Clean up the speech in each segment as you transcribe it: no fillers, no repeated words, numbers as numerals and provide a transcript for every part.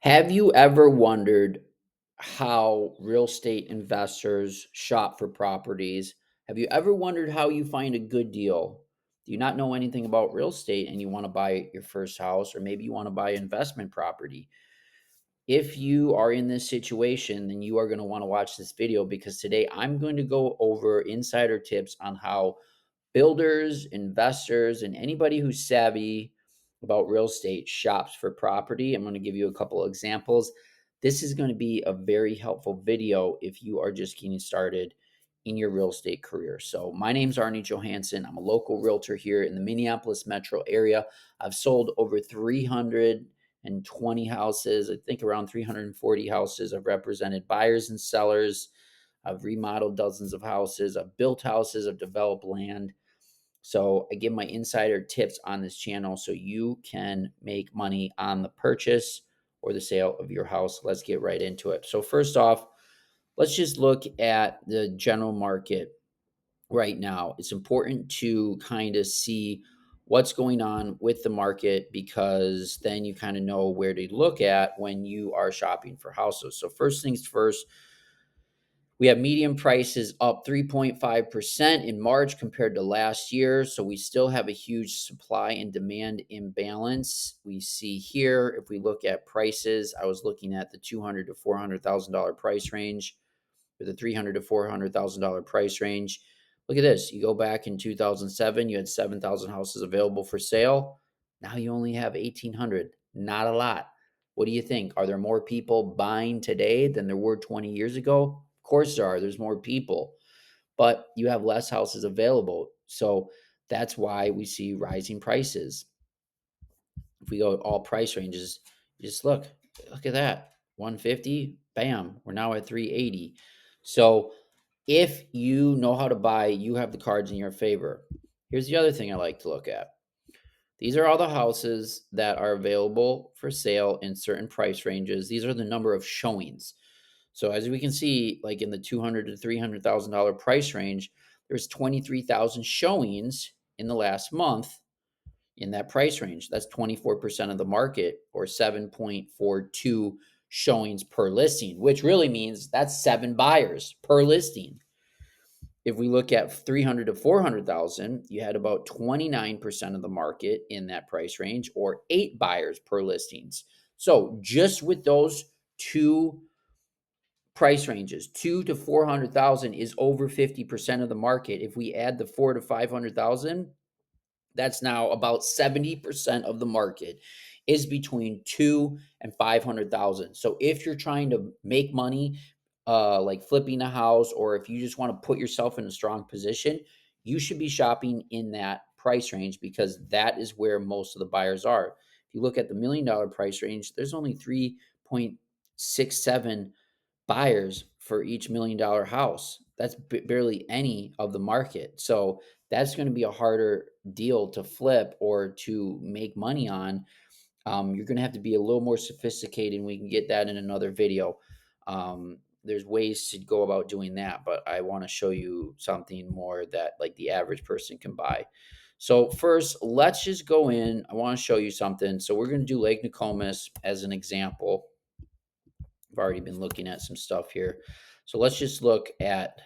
Have you ever wondered how real estate investors shop for properties? Have you ever wondered how you find a good deal? Do you not know anything about real estate and you want to buy your first house, or maybe you want to buy investment property? If you are in this situation, then you are going to want to watch this video because today I'm going to go over insider tips on how builders, investors, and anybody who's savvy about real estate shops for property. I'm going to give you a couple of examples. This is going to be a very helpful video if you are just getting started in your real estate career. So, my name's Arne Johansson. I'm a local realtor here in the Minneapolis metro area. I've sold over 320 houses, I think around 340 houses. I've represented buyers and sellers. I've remodeled dozens of houses. I've built houses. I've developed land. So I give my insider tips on this channel so you can make money on the purchase or the sale of your house. Let's get right into it. So first off, let's just look at the general market right now. It's important to kind of see what's going on with the market because then you kind of know where to look at when you are shopping for houses. So first things first, we have median prices up 3.5% in March compared to last year. So we still have a huge supply and demand imbalance. We see here, if we look at prices, I was looking at the $200,000 to $400,000 price range, or the $300,000 to $400,000 price range. Look at this. You go back in 2007, you had 7,000 houses available for sale. Now you only have 1,800. Not a lot. What do you think? Are there more people buying today than there were 20 years ago? Of course there are. There's more people, but you have less houses available. So that's why we see rising prices. If we go all price ranges, just look at that. 150, bam, we're now at 380. So if you know how to buy, you have the cards in your favor. Here's the other thing I like to look at. These are all the houses that are available for sale in certain price ranges. These are the number of showings. So as we can see, like in the $200,000 to $300,000 price range, there's 23,000 showings in the last month in that price range. That's 24% of the market, or 7.42 showings per listing, which really means that's 7 buyers per listing. If we look at 300 to 400,000, you had about 29% of the market in that price range, or 8 buyers per listings. So just with those two price ranges, 2 to 400,000 is over 50% of the market. If we add the 4 to 500,000, that's now about 70% of the market is between 2 and 500,000. So if you're trying to make money, like flipping a house, or if you just want to put yourself in a strong position, you should be shopping in that price range because that is where most of the buyers are. If you look at the $1 million price range, there's only 3.67 buyers for each $1 million house. That's barely any of the market. So that's going to be a harder deal to flip or to make money on. You're going to have to be a little more sophisticated, and we can get that in another video. There's ways to go about doing that, but I want to show you something more that like the average person can buy. So first, let's just go in. I want to show you something. So we're going to do Lake Nokomis as an example. I've already been looking at some stuff here. So let's just look at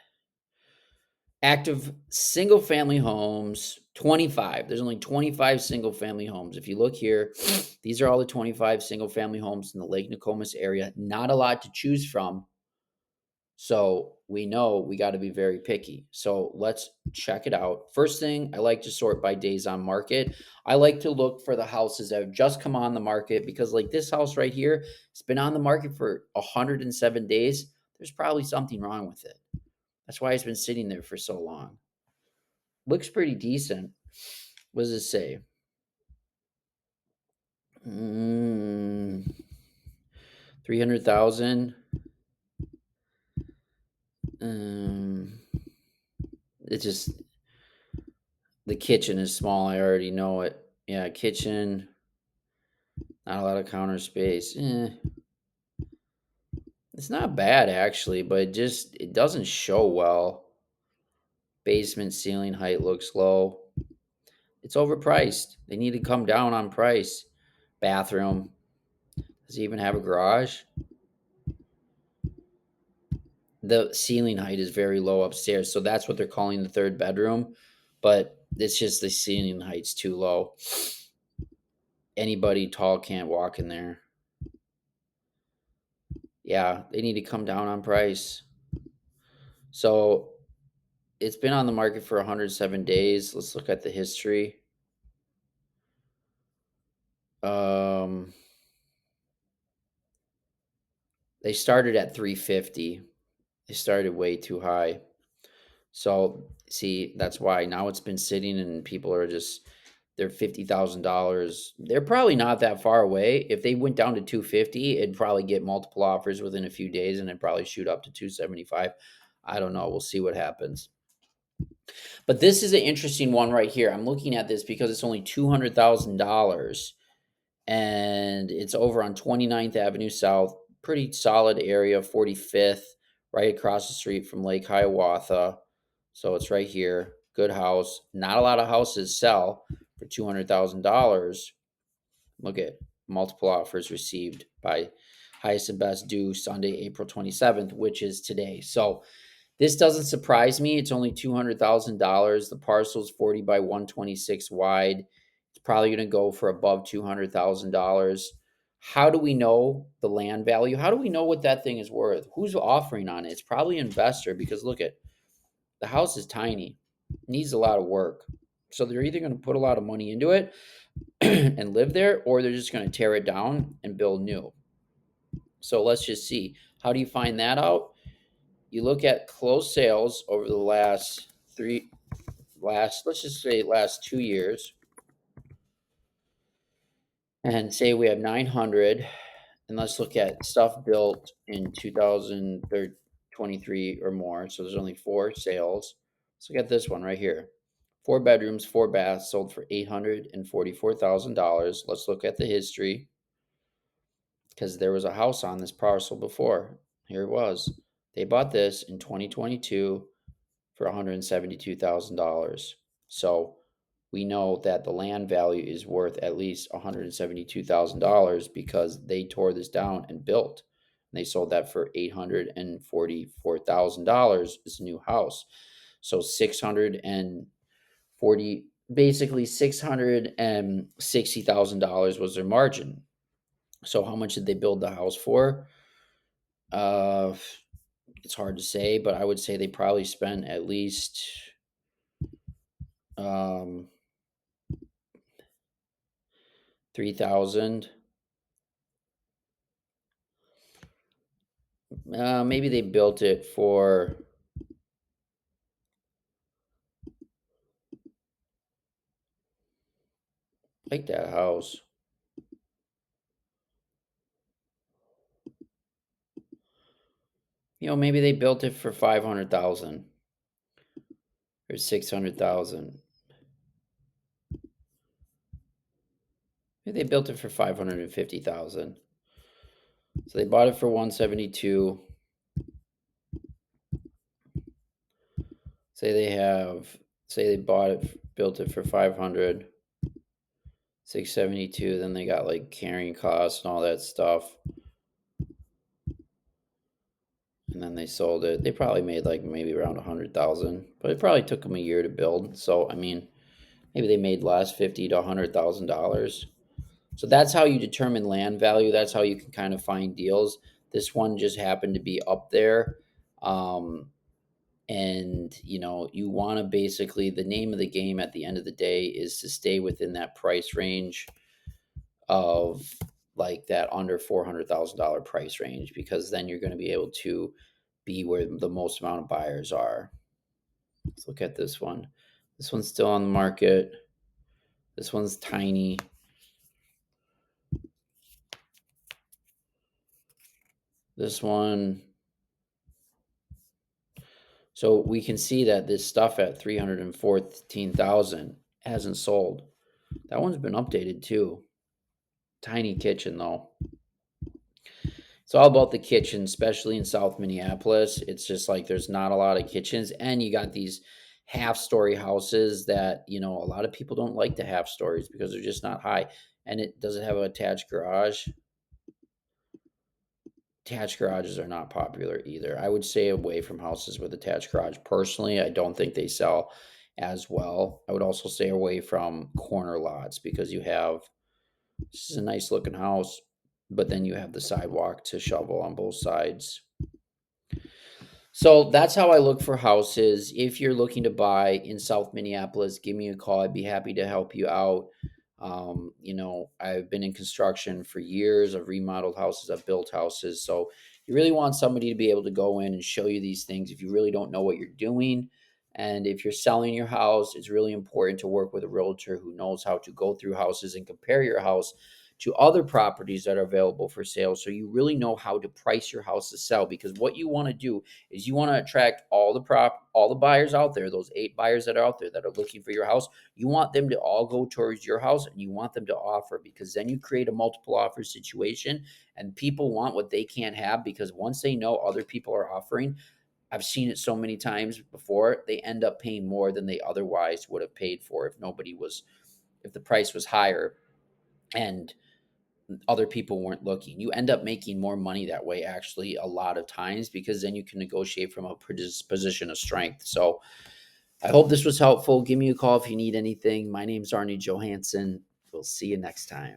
active single family homes, 25. There's only 25 single family homes. If you look here, these are all the 25 single family homes in the Lake Nokomis area. Not a lot to choose from. So we know we got to be very picky. So let's check it out. First thing, I like to sort by days on market. I like to look for the houses that have just come on the market because, like this house right here, it's been on the market for 107 days. There's probably something wrong with it. That's why it's been sitting there for so long. Looks pretty decent. What does it say? 300,000. It just, the kitchen is small. I already know it. Yeah, kitchen, not a lot of counter space. It's not bad actually, but it doesn't show well. Basement ceiling height looks low. It's overpriced. They need to come down on price. Bathroom. Does he even have a garage? The ceiling height is very low upstairs, so that's what they're calling the third bedroom. But it's just the ceiling height's too low. Anybody tall can't walk in there. Yeah, they need to come down on price. So it's been on the market for 107 days. Let's look at the history. Um, they started at 350. They started way too high. So see, that's why now it's been sitting and people are just they're $50,000. They're probably not that far away. If they went down to 250, it'd probably get multiple offers within a few days and it'd probably shoot up to 275. I don't know. We'll see what happens. But this is an interesting one right here. I'm looking at this because it's only $200,000 and it's over on 29th Avenue South. Pretty solid area, 45th, right across the street from Lake Hiawatha. So it's right here. Good house. Not a lot of houses sell for $200,000. Look at multiple offers received by highest and best due Sunday, April 27th, which is today. So this doesn't surprise me. It's only $200,000. The parcel's 40 by 126 wide. It's probably going to go for above $200,000. How do we know the land value? How do we know what that thing is worth? Who's offering on it? It's probably an investor because look at the house is tiny, needs a lot of work. So they're either going to put a lot of money into it and live there, or they're just going to tear it down and build new. So let's just see. How do you find that out? You look at closed sales over the let's just say last 2 years, and say we have 900, and let's look at stuff built in 2023 or more. So there's only four sales. Let's look at this one right here. 4 bedrooms, 4 baths, sold for $844,000. Let's look at the history because there was a house on this parcel before. Here it was. They bought this in 2022 for $172,000. So we know that the land value is worth at least $172,000 because they tore this down and built. And they sold that for $844,000. It's a new house. So 640, basically $660,000 was their margin. So how much did they build the house for? Uh, it's hard to say, but I would say they probably spent at least um 3,000. Maybe they built it for like that house. Maybe they built it for 500,000 or 600,000. Maybe they built it for 550,000. So they bought it for 172. Say they have, say they built it for 500, 672. Then they got like carrying costs and all that stuff. And then they sold it. They probably made like maybe around 100,000, but it probably took them a year to build. So I mean, maybe they made less, $50,000 to $100,000. So that's how you determine land value. That's how you can kind of find deals. This one just happened to be up there. And you want to basically, the name of the game at the end of the day is to stay within that price range of like that under $400,000 price range, because then you're going to be able to be where the most amount of buyers are. Let's look at this one. This one's still on the market. This one's tiny. This one. So we can see that this stuff at 314,000 hasn't sold. That one's been updated too. Tiny kitchen though. It's all about the kitchen, especially in South Minneapolis. It's just like there's not a lot of kitchens, and you got these half-story houses that a lot of people don't like the half stories because they're just not high. And it doesn't have an attached garage. Attached garages are not popular either. I would stay away from houses with attached garage. Personally, I don't think they sell as well. I would also stay away from corner lots because this is a nice looking house, but then you have the sidewalk to shovel on both sides. So that's how I look for houses. If you're looking to buy in South Minneapolis, give me a call. I'd be happy to help you out. I've been in construction for years. I've remodeled houses, I've built houses. So you really want somebody to be able to go in and show you these things if you really don't know what you're doing. And if you're selling your house, it's really important to work with a realtor who knows how to go through houses and compare your house to other properties that are available for sale. So you really know how to price your house to sell, because what you want to do is you want to attract all the buyers out there, those 8 buyers that are out there that are looking for your house. You want them to all go towards your house and you want them to offer, because then you create a multiple offer situation and people want what they can't have, because once they know other people are offering, I've seen it so many times before, they end up paying more than they otherwise would have paid for if the price was higher and other people weren't looking. You end up making more money that way, actually, a lot of times, because then you can negotiate from a position of strength. So I hope this was helpful. Give me a call if you need anything. My name's Arne Johansson. We'll see you next time.